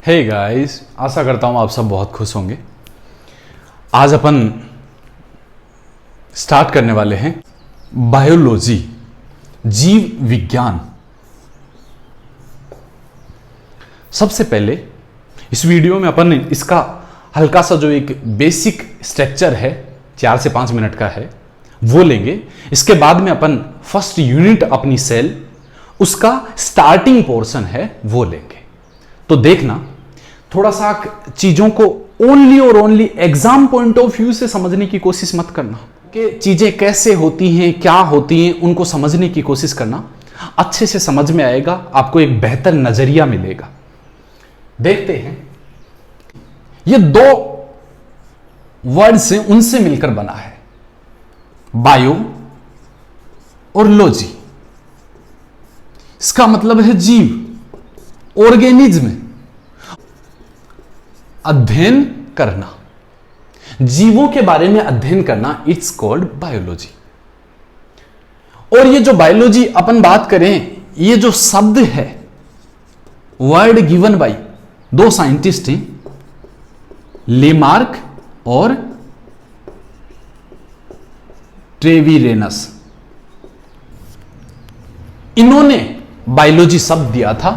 Hey guys, आशा करता हूं आप सब बहुत खुश होंगे। आज अपन स्टार्ट करने वाले हैं बायोलॉजी, जीव विज्ञान। सबसे पहले इस वीडियो में अपन इसका हल्का सा जो एक बेसिक स्ट्रक्चर है 4 से 5 मिनट का है वो लेंगे। इसके बाद में अपन फर्स्ट यूनिट अपनी सेल उसका स्टार्टिंग पोर्शन है वो लेंगे। तो देखना, थोड़ा सा चीजों को ओनली और only exam point of view से समझने की कोशिश मत करना कि चीजें कैसे होती हैं, क्या होती हैं, उनको समझने की कोशिश करना। अच्छे से समझ में आएगा, आपको एक बेहतर नजरिया मिलेगा। देखते हैं, ये 2 वर्ड्स हैं, उनसे मिलकर बना है बायो और लॉजी। इसका मतलब है जीव, ऑर्गेनिज्म, अध्ययन करना, जीवों के बारे में अध्ययन करना, इट्स कॉल्ड बायोलॉजी। और ये जो बायोलॉजी अपन बात करें, ये जो शब्द है वर्ड गिवन बाय 2 साइंटिस्ट हैं, लेमार्क और ट्रेविरेनस। इन्होंने बायोलॉजी शब्द दिया था,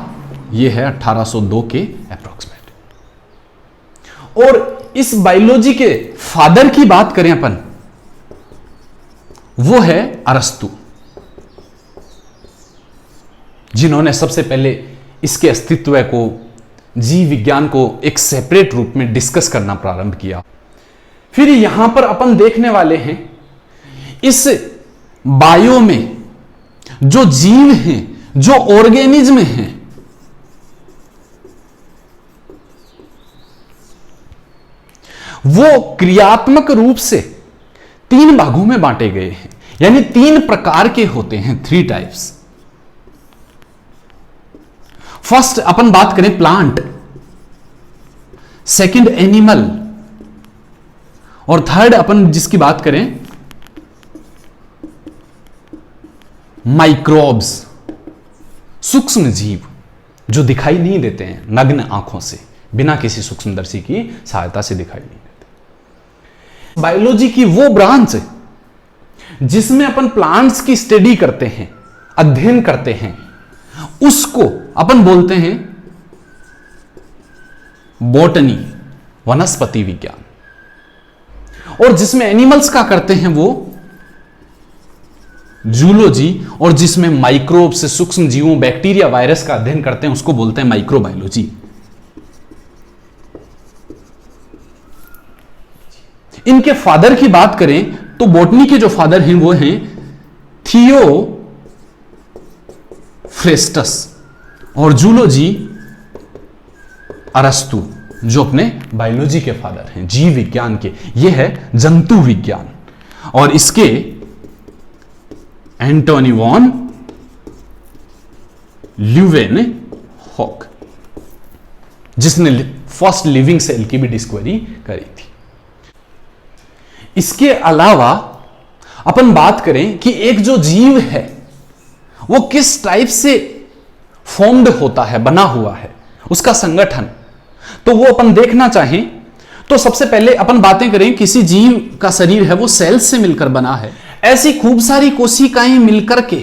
यह है 1802 के अप्रोक्सीमेट। और इस बायोलॉजी के फादर की बात करें अपन, वो है अरस्तु, जिन्होंने सबसे पहले इसके अस्तित्व को, जीव विज्ञान को एक सेपरेट रूप में डिस्कस करना प्रारंभ किया। फिर यहां पर अपन देखने वाले हैं इस बायो में जो जीव हैं, जो ऑर्गेनिज्म हैं, वो क्रियात्मक रूप से 3 भागों में बांटे गए हैं, यानी 3 प्रकार के होते हैं, 3 टाइप्स। फर्स्ट अपन बात करें प्लांट, सेकंड एनिमल, और थर्ड अपन जिसकी बात करें माइक्रोब्स, सूक्ष्म जीव जो दिखाई नहीं देते हैं नग्न आंखों से, बिना किसी सूक्ष्मदर्शी की सहायता से दिखाई नहीं देते। बायोलॉजी की वो ब्रांच जिसमें अपन प्लांट्स की स्टडी करते हैं, अध्ययन करते हैं, उसको अपन बोलते हैं बॉटनी, वनस्पति विज्ञान। और जिसमें एनिमल्स का करते हैं वो जूलॉजी, और जिसमें माइक्रोब से सूक्ष्म जीवों, बैक्टीरिया, वायरस का अध्ययन करते हैं उसको बोलते हैं माइक्रोबायोलॉजी। इनके फादर की बात करें तो बॉटनी के जो फादर हैं वो हैं थियोफ्रेस्टस, और जूलॉजी अरस्तु, जो अपने बायोलॉजी के फादर हैं, जीव विज्ञान के। यह है जंतु विज्ञान। और इसके एंटोनी वॉन ल्यूवेनहॉक, जिसने फर्स्ट लिविंग सेल की भी डिस्कवरी करी थी। इसके अलावा अपन बात करें कि एक जो जीव है वो किस टाइप से फॉर्म्ड होता है, बना हुआ है, उसका संगठन, तो वो अपन देखना चाहें तो सबसे पहले अपन बातें करें, किसी जीव का शरीर है वो सेल्स से मिलकर बना है। ऐसी खूब सारी कोशिकाएं मिलकर के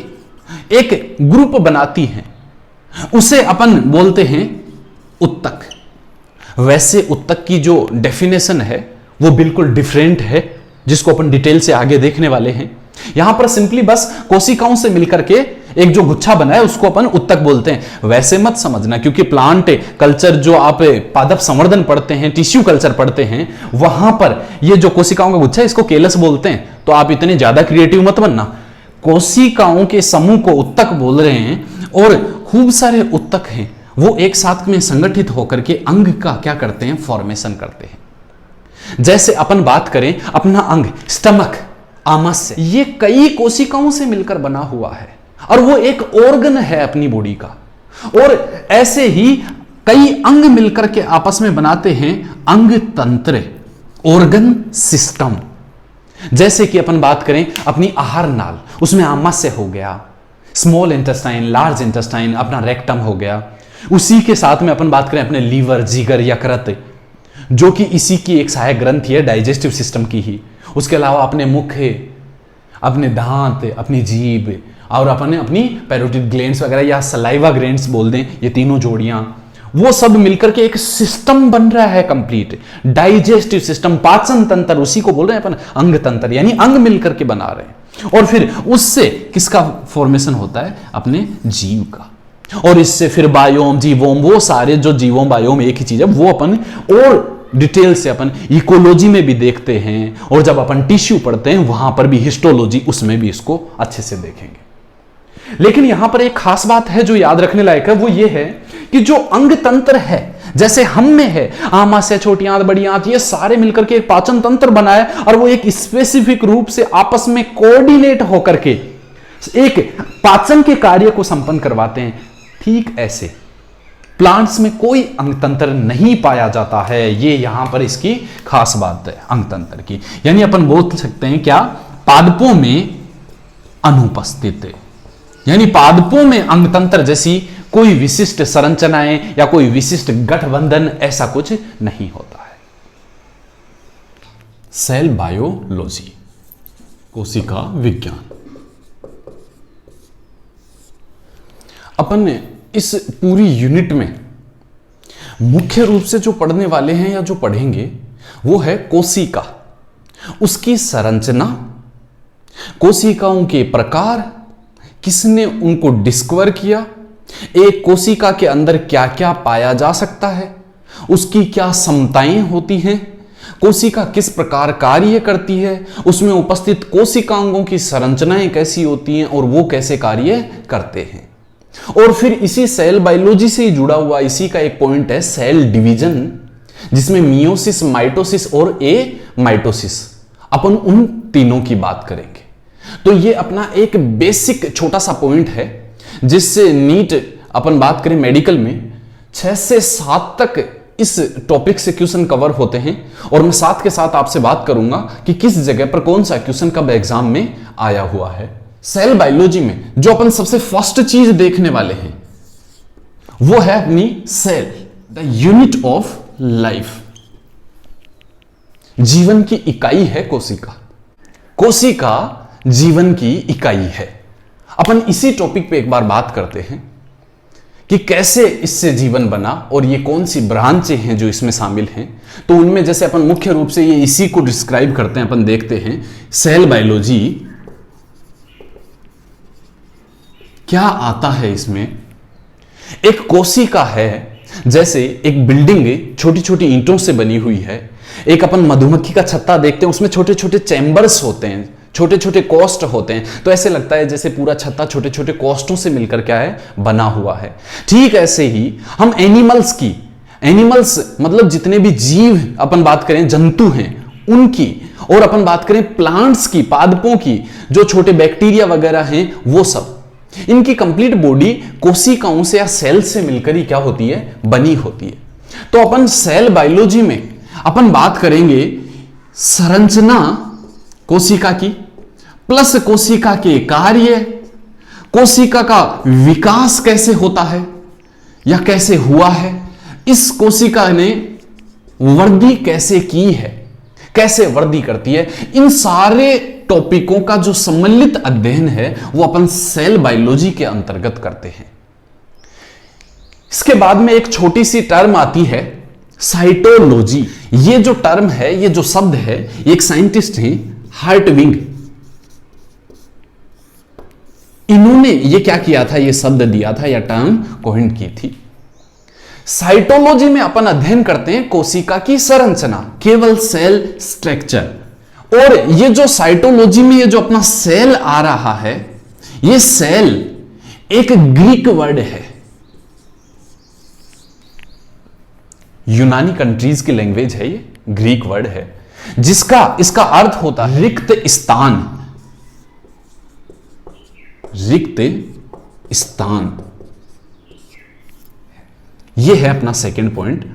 एक ग्रुप बनाती हैं, उसे अपन बोलते हैं उत्तक। वैसे उत्तक की जो डेफिनेशन है वो बिल्कुल डिफरेंट है, जिसको अपन डिटेल से आगे देखने वाले हैं। यहां पर सिंपली बस कोशिकाओं से मिलकर के एक जो गुच्छा बना है उसको अपन उत्तक बोलते हैं। वैसे मत समझना, क्योंकि प्लांट कल्चर जो आप पादप संवर्धन पढ़ते हैं, टिश्यू कल्चर पढ़ते हैं, वहां पर ये जो कोशिकाओं का गुच्छा है इसको केलस बोलते हैं। तो आप इतने ज्यादा क्रिएटिव मत बनना। कोशिकाओं के समूह को उत्तक बोल रहे हैं, और खूब सारे उत्तक हैं, वो एक साथ में संगठित होकर के अंग का क्या करते हैं, फॉर्मेशन करते हैं। जैसे अपन बात करें अपना अंग स्टमक, आमाशय, ये कई कोशिकाओं से मिलकर बना हुआ है और वो एक ऑर्गन है अपनी बॉडी का। और ऐसे ही कई अंग मिलकर के आपस में बनाते हैं अंग तंत्र, ऑर्गन सिस्टम। जैसे कि अपन बात करें अपनी आहार नाल, उसमें आमाशय हो गया, स्मॉल इंटेस्टाइन, लार्ज इंटेस्टाइन, अपना रेक्टम हो गया, उसी के साथ में अपन बात करें अपने लीवर, जिगर, यकृत, जो कि इसी की एक सहायक ग्रंथि है डाइजेस्टिव सिस्टम की ही। उसके अलावा अपने मुख, अपने दांत, अपनी जीभ और अपनी पैरोटिड ग्लैंड्स वगैरह या सलाइवा ग्लैंड्स बोल दें, ये तीनों जोड़ियां, वो सब मिलकर के एक सिस्टम बन रहा है कंप्लीट डाइजेस्टिव सिस्टम, पाचन तंत्र, उसी को बोल रहे हैं अपन अंग तंत्र, यानी अंग मिलकर के बना रहे हैं। और फिर उससे किसका फॉर्मेशन होता है? अपने जीव का। और इससे फिर बायोम, जीवोम, वो सारे जो जीवोम बायोम एक ही चीज है, वो अपन और डिटेल से अपन इकोलॉजी में भी देखते हैं, और जब अपन टिश्यू पढ़ते हैं वहां पर भी हिस्टोलॉजी, उसमें भी इसको अच्छे से देखेंगे। लेकिन यहां पर एक खास बात है जो याद रखने लायक है, वो ये है कि जो अंग तंत्र है, जैसे हम में है आमाशय, छोटी आंत, बड़ी आंत, ये सारे मिलकर के एक पाचन तंत्र बनाए और वो एक स्पेसिफिक रूप से आपस में कोऑर्डिनेट होकर के एक पाचन के कार्य को संपन्न करवाते हैं। ठीक ऐसे प्लांट्स में कोई अंग तंत्र नहीं पाया जाता है। ये यहां पर इसकी खास बात है अंग तंत्र की, यानी अपन बोल सकते हैं क्या, पादपों में अनुपस्थित है। यानी पादपों में अंग तंत्र जैसी कोई विशिष्ट संरचनाएं या कोई विशिष्ट गठबंधन ऐसा कुछ नहीं होता है। सेल बायोलॉजी, कोशिका विज्ञान। अपन इस पूरी यूनिट में मुख्य रूप से जो पढ़ने वाले हैं या जो पढ़ेंगे वो है कोशिका, उसकी संरचना, कोशिकाओं के प्रकार, किसने उनको डिस्कवर किया, एक कोशिका के अंदर क्या क्या पाया जा सकता है, उसकी क्या क्षमताएं होती हैं, कोशिका किस प्रकार कार्य करती है, उसमें उपस्थित कोशिकांगों की संरचनाएं कैसी होती हैं और वो कैसे कार्य करते हैं। और फिर इसी सेल बायोलॉजी से जुड़ा हुआ इसी का एक पॉइंट है सेल डिवीजन, जिसमें मियोसिस, माइटोसिस और माइटोसिस, अपन उन तीनों की बात करेंगे। तो ये अपना एक बेसिक छोटा सा पॉइंट है, जिससे नीट अपन बात करें मेडिकल में 6 से 7 तक इस टॉपिक से क्वेश्चन कवर होते हैं। और मैं साथ के साथ आपसे बात करूंगा कि किस जगह पर कौन सा क्वेश्चन कब एग्जाम में आया हुआ है। सेल बायोलॉजी में जो अपन सबसे फर्स्ट चीज देखने वाले हैं वो है अपनी cell, the unit of life. जीवन की इकाई है कोशिका। कोशिका जीवन की इकाई है। अपन इसी टॉपिक पे एक बार बात करते हैं कि कैसे इससे जीवन बना और ये कौन सी ब्रांचें हैं जो इसमें शामिल हैं। तो उनमें जैसे अपन मुख्य रूप से ये इसी को डिस्क्राइब करते हैं, अपन देखते हैं सेल बायोलॉजी क्या आता है इसमें। एक कोशिका है जैसे एक बिल्डिंग छोटी छोटी ईंटों से बनी हुई है। एक अपन मधुमक्खी का छत्ता देखते हैं, उसमें छोटे छोटे चैम्बर्स होते हैं, छोटे छोटे कोस्ट होते हैं, तो ऐसे लगता है जैसे पूरा छत्ता छोटे छोटे कोस्टों से मिलकर क्या है, बना हुआ है। ठीक ऐसे ही हम एनिमल्स मतलब जितने भी जीव अपन बात करें, जंतु हैं उनकी, और अपन बात करें प्लांट्स की, पादपों की, जो छोटे बैक्टीरिया वगैरह हैं वो सब, इनकी कंप्लीट बॉडी कोशिकाओं से या सेल से मिलकर ही क्या होती है, बनी होती है। तो अपन सेल बायोलॉजी में अपन बात करेंगे संरचना कोशिका की, प्लस कोशिका के कार्य, कोशिका का विकास कैसे होता है या कैसे हुआ है, इस कोशिका ने वृद्धि कैसे की है, कैसे वृद्धि करती है, इन सारे टॉपिकों का जो सम्मिलित अध्ययन है वो अपन सेल बायोलॉजी के अंतर्गत करते हैं। इसके बाद में एक छोटी सी टर्म आती है साइटोलॉजी। ये जो टर्म है, ये जो शब्द है, एक साइंटिस्ट हैं हार्टविंग, इन्होंने ये क्या किया था, ये शब्द दिया था या टर्म कॉइन की थी। साइटोलॉजी में अपन अध्ययन करते हैं कोशिका की संरचना, केवल सेल स्ट्रक्चर। और ये जो साइटोलॉजी में ये जो अपना सेल आ रहा है, ये सेल एक ग्रीक वर्ड है, यूनानी कंट्रीज की लैंग्वेज है, ये ग्रीक वर्ड है, इसका अर्थ होता है रिक्त स्थान। रिक्त स्थान, यह है अपना सेकंड पॉइंट।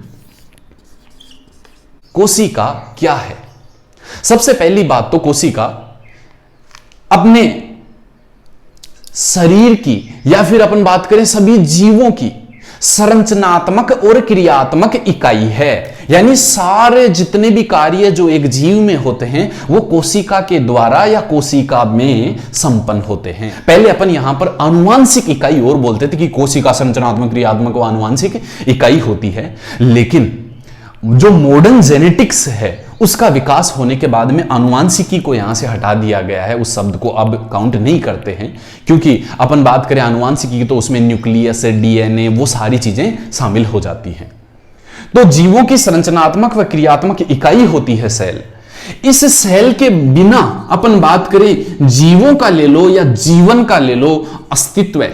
कोशिका क्या है? सबसे पहली बात तो कोशिका अपने शरीर की, या फिर अपन बात करें सभी जीवों की संरचनात्मक और क्रियात्मक इकाई है। यानी सारे जितने भी कार्य जो एक जीव में होते हैं वो कोशिका के द्वारा या कोशिका में संपन्न होते हैं। पहले अपन यहां पर आनुवांशिक इकाई और बोलते थे कि कोशिका संरचनात्मक, क्रियात्मक व आनुवांशिक इकाई होती है, लेकिन जो मॉडर्न जेनेटिक्स है उसका विकास होने के बाद में आनुवांशिकी को यहां से हटा दिया गया है। उस शब्द को अब काउंट नहीं करते हैं, क्योंकि अपन बात करें आनुवांशिकी की तो उसमें न्यूक्लियस, डीएनए, वो सारी चीजें शामिल हो जाती हैं। तो जीवों की संरचनात्मक व क्रियात्मक इकाई होती है सेल। इस सेल के बिना अपन बात करें जीवों का ले लो या जीवन का ले लो, अस्तित्व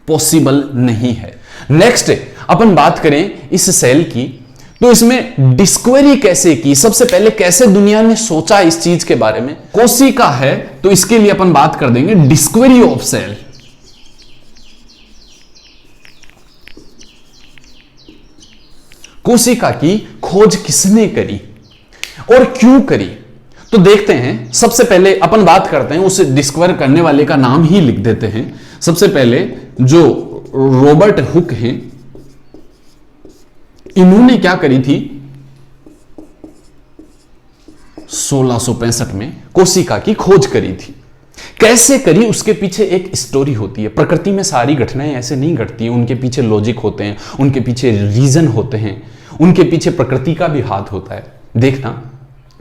पॉसिबल नहीं है। नेक्स्ट अपन बात करें इस सेल की, तो इसमें डिस्कवरी कैसे की, सबसे पहले कैसे दुनिया ने सोचा इस चीज के बारे में। कोशिका है तो इसके लिए अपन बात कर देंगे डिस्कवरी ऑफ सेल। कोशिका की खोज किसने करी और क्यों करी, तो देखते हैं। सबसे पहले अपन बात करते हैं, उसे डिस्कवर करने वाले का नाम ही लिख देते हैं। सबसे पहले जो रॉबर्ट हुक हैं, इन्होंने क्या करी थी 1665 में कोशिका की खोज करी थी। कैसे करी उसके पीछे एक स्टोरी होती है। प्रकृति में सारी घटनाएं ऐसे नहीं घटती हैं, उनके पीछे लॉजिक होते हैं, उनके पीछे रीजन होते हैं, उनके पीछे प्रकृति का भी हाथ होता है। देखना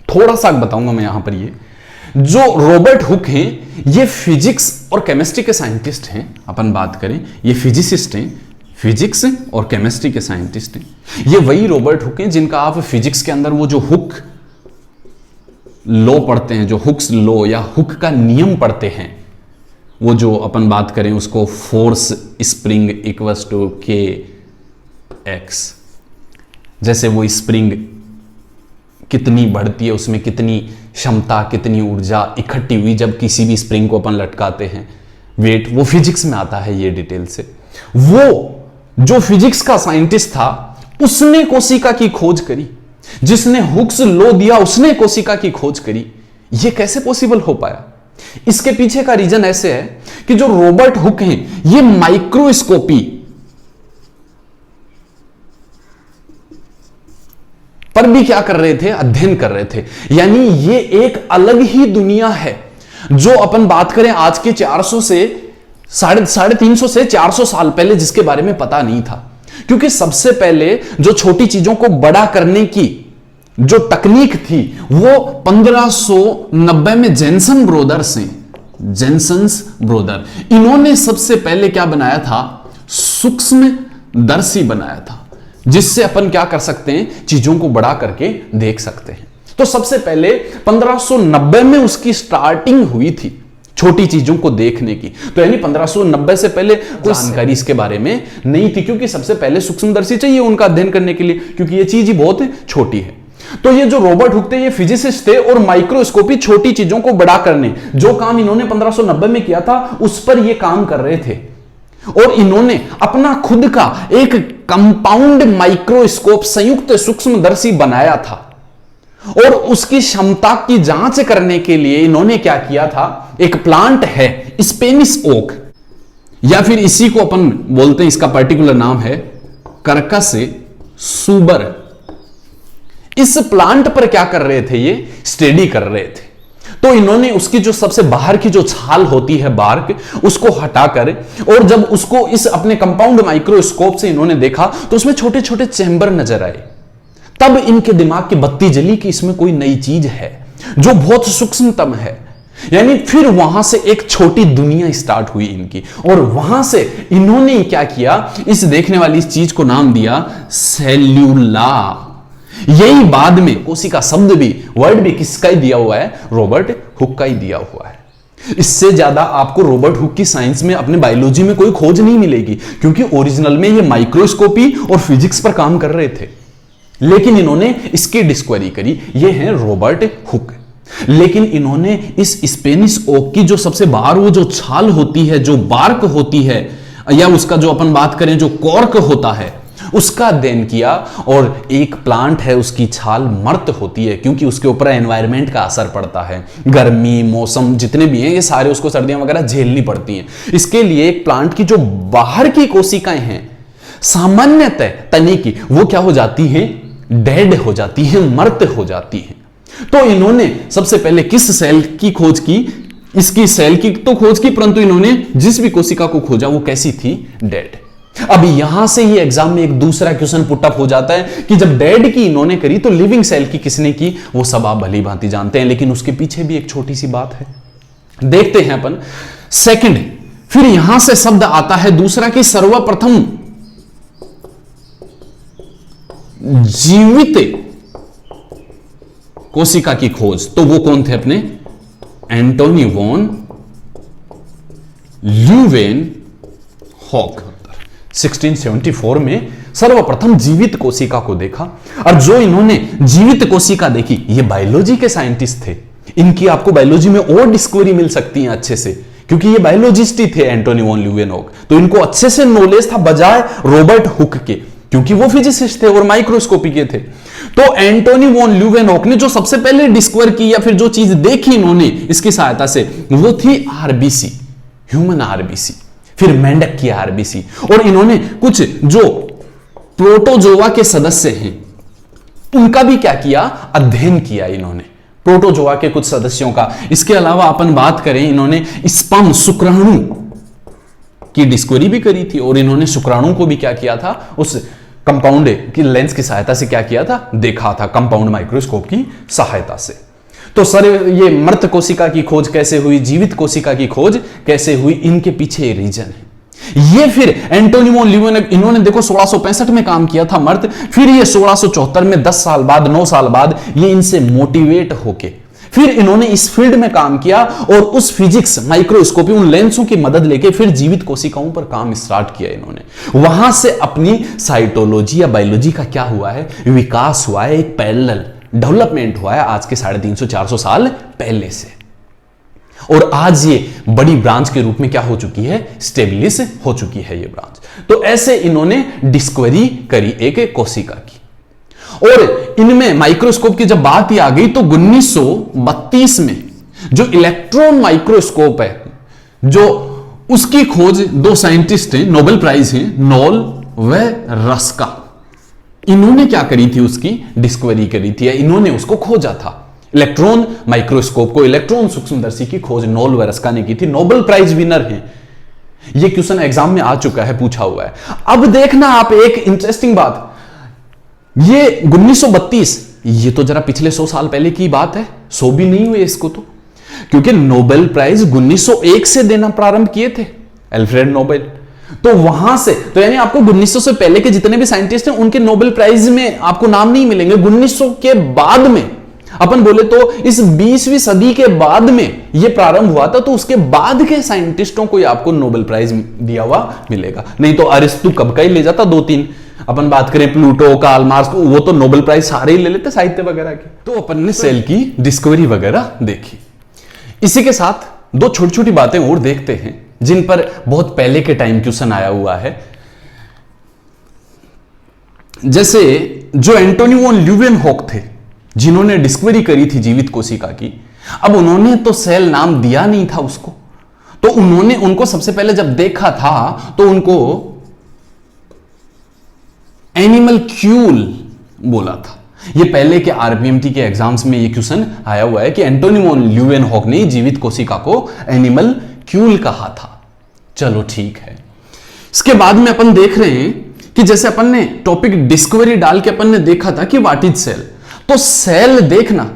थोड़ा सा बताऊंगा मैं यहां पर। ये जो रॉबर्ट हुक हैं ये फिजिक्स और केमिस्ट्री के साइंटिस्ट हैं। अपन बात करें ये फिजिसिस्ट हैं, फिजिक्स और केमिस्ट्री के साइंटिस्ट हैं। ये वही रॉबर्ट हुक हैं जिनका आप फिजिक्स के अंदर वो जो हुक लॉ पढ़ते हैं, जो हुक्स लॉ या हुक का नियम पढ़ते हैं, वो जो अपन बात करें उसको फोर्स स्प्रिंग इक्वल्स टू के एक्स, जैसे वो स्प्रिंग कितनी बढ़ती है, उसमें कितनी क्षमता, कितनी ऊर्जा इकट्ठी हुई जब किसी भी स्प्रिंग को अपन लटकाते हैं, वेट, वो फिजिक्स में आता है ये डिटेल से। वो जो फिजिक्स का साइंटिस्ट था उसने कोशिका की खोज करी, जिसने हुक्स लॉ दिया उसने कोशिका की खोज करी। ये कैसे पॉसिबल हो पाया? इसके पीछे का रीजन ऐसे है कि जो रॉबर्ट हुक हैं ये माइक्रोस्कोपी पर भी क्या कर रहे थे, अध्ययन कर रहे थे। यानी ये एक अलग ही दुनिया है जो अपन बात करें आज के 400 से 350 से 400 साल पहले जिसके बारे में पता नहीं था। क्योंकि सबसे पहले जो छोटी चीजों को बड़ा करने की जो तकनीक थी वो 1590 में जेनसन ब्रोदर्स हैं, जेनसन्स ब्रोदर, इन्होंने सबसे पहले क्या बनाया था, सूक्ष्मदर्शी बनाया था, जिससे अपन क्या कर सकते हैं, चीजों को बड़ा करके देख सकते हैं। तो सबसे पहले 1590 में उसकी स्टार्टिंग हुई थी छोटी चीजों को देखने की। तो यानी 1590 से पहले कोई जानकारी इसके बारे में नहीं थी, क्योंकि सबसे पहले सूक्ष्मदर्शी चाहिए उनका अध्ययन करने के लिए, क्योंकि ये चीज ही बहुत छोटी है। तो ये जो रॉबर्ट हुक थे ये फिजिसिस्ट थे और माइक्रोस्कोपी, छोटी चीजों को बड़ा करने, जो काम इन्होंने 1590 में किया था उस पर ये काम कर रहे थे। और इन्होंने अपना खुद का एक कंपाउंड माइक्रोस्कोप, संयुक्त सूक्ष्मदर्शी बनाया था। और उसकी क्षमता की जांच करने के लिए इन्होंने क्या किया था, एक प्लांट है स्पेनिश ओक, या फिर इसी को अपन बोलते हैं, इसका पर्टिकुलर नाम है कर्कस सुबर। इस प्लांट पर क्या कर रहे थे, ये स्टडी कर रहे थे। तो इन्होंने उसकी जो सबसे बाहर की जो छाल होती है, बार्क, उसको हटाकर, और जब उसको इस अपने कंपाउंड माइक्रोस्कोप से इन्होंने देखा तो उसमें छोटे छोटे चैम्बर नजर आए। तब इनके दिमाग की बत्ती जली कि इसमें कोई नई चीज है जो बहुत सूक्ष्मतम है। यानी फिर वहां से एक छोटी दुनिया स्टार्ट हुई इनकी, और वहां से इन्होंने क्या किया, इस देखने वाली इस चीज को नाम दिया सेल्यूला। यही बाद में कोशिका शब्द भी, वर्ड भी किसका ही दिया हुआ है, रॉबर्ट हुक का ही दिया हुआ है। इससे ज्यादा आपको रॉबर्ट हुक की साइंस में, अपने बायोलॉजी में कोई खोज नहीं मिलेगी, क्योंकि ओरिजिनल में ये माइक्रोस्कोपी और फिजिक्स पर काम कर रहे थे, लेकिन इन्होंने इसकी डिस्कवरी करी। ये है रॉबर्ट हुक। लेकिन इन्होंने इस स्पेनिश ओक की जो सबसे बाहर वो जो छाल होती है, जो बार्क होती है, या उसका जो अपन बात करें जो कॉर्क होता है, उसका अध्ययन किया। और एक प्लांट है, उसकी छाल मर्त होती है क्योंकि उसके ऊपर एनवायरनमेंट का असर पड़ता है, गर्मी मौसम जितने भी हैं ये सारे उसको सर्दियां वगैरह झेलनी पड़ती हैं। इसके लिए एक प्लांट की जो बाहर की कोशिकाएं हैं सामान्यतः तने की, वो क्या हो जाती हैं, डेड हो जाती हैं, मर्त हो जाती हैं। तो इन्होंने सबसे पहले किस सेल की खोज की, इसकी सेल की तो खोज की, परंतु इन्होंने जिस भी कोशिका को खोजा वो कैसी थी, डेड। अब यहां से ही एग्जाम में एक दूसरा क्वेश्चन पुटअप हो जाता है कि जब डेड की इन्होंने करी तो लिविंग सेल की किसने की, वो सब आप भली भांति जानते हैं, लेकिन उसके पीछे भी एक छोटी सी बात है, देखते हैं अपन। सेकंड, फिर यहां से शब्द आता है दूसरा कि सर्वप्रथम जीवित कोशिका की खोज, तो वो कौन थे अपने, एंटोनी वॉन ल्यूवेनहॉक। 1674 में सर्वप्रथम जीवित कोशिका को देखा। और जो इन्होंने जीवित कोशिका देखी, ये बायोलॉजी के साइंटिस्ट थे, इनकी आपको बायोलॉजी में और डिस्कवरी मिल सकती है अच्छे से, क्योंकि ये बायोलॉजिस्ट ही थे एंटोनी वॉन ल्यूवेनहॉक, तो इनको अच्छे से नॉलेज था बजाय रॉबर्ट हुक के, क्योंकि वो फिजिसिस्ट थे और माइक्रोस्कोपी के थे। तो एंटोनी वॉन ल्यूवेनहॉक ने जो सबसे पहले डिस्कवर की या फिर जो चीज देखी इन्होंने इसकी सहायता से, वो थी आरबीसी, ह्यूमन आरबीसी, फिर मेंढक की आरबीसी। और इन्होंने कुछ जो प्रोटोजोआ के सदस्य हैं उनका भी क्या किया, अध्ययन किया इन्होंने, प्रोटोजोआ के कुछ सदस्यों का। इसके अलावा अपन बात करें, इन्होंने स्पर्म शुक्राणु की डिस्कवरी भी करी थी, और इन्होंने शुक्राणु को भी क्या किया था, उस कंपाउंड की लेंस की सहायता से क्या किया था, देखा था, कंपाउंड माइक्रोस्कोप की सहायता से। तो सर ये मृत कोशिका की खोज कैसे हुई, जीवित कोशिका की खोज कैसे हुई, इनके पीछे रीजन है। ये फिर एंटोनी वॉन ल्यूवेनहॉक, इन्होंने देखो 1665 में काम किया था मर्त, फिर ये 1674 में 10 साल बाद 9 साल बाद ये इनसे मोटिवेट होके फिर इन्होंने इस फील्ड में काम किया और उस फिजिक्स माइक्रोस्कोपी उन लेंसों की मदद लेके फिर जीवित कोशिकाओं पर काम स्टार्ट किया इन्होंने। वहां से अपनी साइटोलॉजी या बायोलॉजी का क्या हुआ है, विकास हुआ है, एक पैरेलल डेवलपमेंट हुआ है आज के 350-400 साल पहले से, और आज ये बड़ी ब्रांच के रूप में क्या हो चुकी है, स्टेब्लिश हो चुकी है ये ब्रांच। तो ऐसे इन्होंने डिस्कवरी करी एक कोशिका की। और इनमें माइक्रोस्कोप की जब बात ही आ गई तो 1932 में जो इलेक्ट्रॉन माइक्रोस्कोप है, जो उसकी खोज दो साइंटिस्ट हैं, नोबेल प्राइज हैं, नॉल व रस्का, इन्होंने क्या करी थी, उसकी डिस्कवरी करी थी, इन्होंने उसको खोजा था। इलेक्ट्रॉन माइक्रोस्कोप को, इलेक्ट्रॉन सूक्ष्मदर्शी की खोज नॉल व रस्का ने की थी, नोबेल प्राइज विनर हैं। यह क्वेश्चन एग्जाम में आ चुका है, पूछा हुआ है। अब देखना आप एक इंटरेस्टिंग बात, ये 1932, ये तो जरा पिछले 100 साल पहले की बात है, 100 भी नहीं हुए इसको तो, क्योंकि नोबेल प्राइज 1901 से देना प्रारंभ किए थे अल्फ्रेड नोबेल। तो वहां से, तो यानी आपको 1900 से पहले के जितने भी साइंटिस्ट हैं उनके नोबेल प्राइज में आपको नाम नहीं मिलेंगे। 1900 के बाद में अपन बोले तो इस 20वीं सदी के बाद में यह प्रारंभ हुआ था, तो उसके बाद के साइंटिस्टों को आपको नोबेल प्राइज दिया हुआ मिलेगा। नहीं तो अरिस्टो कब का ही ले जाता, 2-3। अपन बात करें प्लूटो, कार्ल मार्क्स, वो तो नोबेल प्राइज सारे ही ले लेते साहित्य वगैरह के। तो अपन ने सेल की डिस्कवरी वगैरह देखी। इसी के साथ दो छोटी छोटी बातें और देखते हैं जिन पर बहुत पहले के टाइम क्वेश्चन आया हुआ है। जैसे जो एंटोनी वॉन ल्यूवेनहॉक थे, जिन्होंने डिस्कवरी करी थी जीवित कोशिका की, अब उन्होंने तो सेल नाम दिया नहीं था उसको, तो उन्होंने उनको सबसे पहले जब देखा था तो उनको एनिमलक्यूल बोला था। ये पहले के आरपीएमटी के एग्जाम्स में ये क्वेश्चन आया हुआ है कि एंटोनी वॉन ल्यूवेनहॉक ने जीवित कोशिका को एनिमलक्यूल कहा था। चलो ठीक है। इसके बाद में अपन देख रहे हैं कि जैसे अपन ने टॉपिक डिस्कवरी डाल के अपन ने देखा था कि व्हाट इज सेल, तो सेल देखना,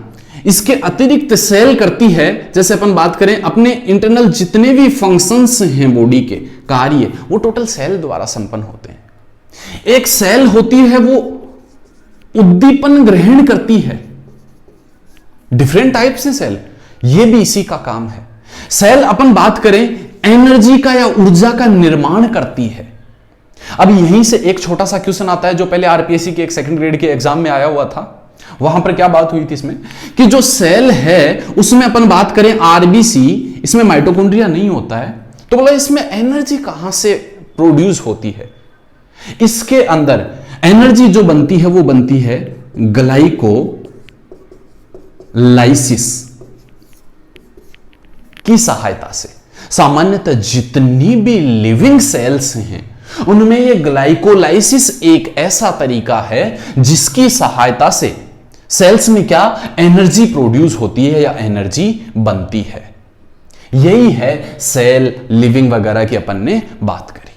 इसके अतिरिक्त सेल करती है, जैसे अपन बात करें अपने इंटरनल जितने भी फंक्शंस हैं बॉडी के कार्य, वो टोटल सेल द्वारा संपन्न होते हैं। एक सेल होती है वो उद्दीपन ग्रहण करती है, डिफरेंट टाइप से सेल, ये भी इसी का काम है। सेल अपन बात करें एनर्जी का या ऊर्जा का निर्माण करती है। अब यहीं से एक छोटा सा क्वेश्चन आता है जो पहले आरपीएससी के एक सेकंड ग्रेड के एग्जाम में आया हुआ था। वहां पर क्या बात हुई थी इसमें कि जो सेल है उसमें अपन बात करें आरबीसी, इसमें माइटोकॉन्ड्रिया नहीं होता है, तो बोला इसमें एनर्जी कहां से प्रोड्यूस होती है। इसके अंदर एनर्जी जो बनती है वो बनती है ग्लाइकोलाइसिस की सहायता से। सामान्यतः जितनी भी लिविंग सेल्स हैं उनमें यह ग्लाइकोलाइसिस एक ऐसा तरीका है जिसकी सहायता से सेल्स में क्या एनर्जी प्रोड्यूस होती है या एनर्जी बनती है। यही है सेल लिविंग वगैरह की अपन ने बात करी।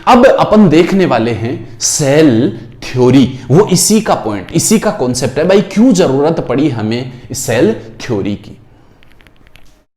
अब अपन देखने वाले हैं सेल थ्योरी। वो इसी का पॉइंट, इसी का कॉन्सेप्ट है भाई, क्यों जरूरत पड़ी हमें सेल थ्योरी की।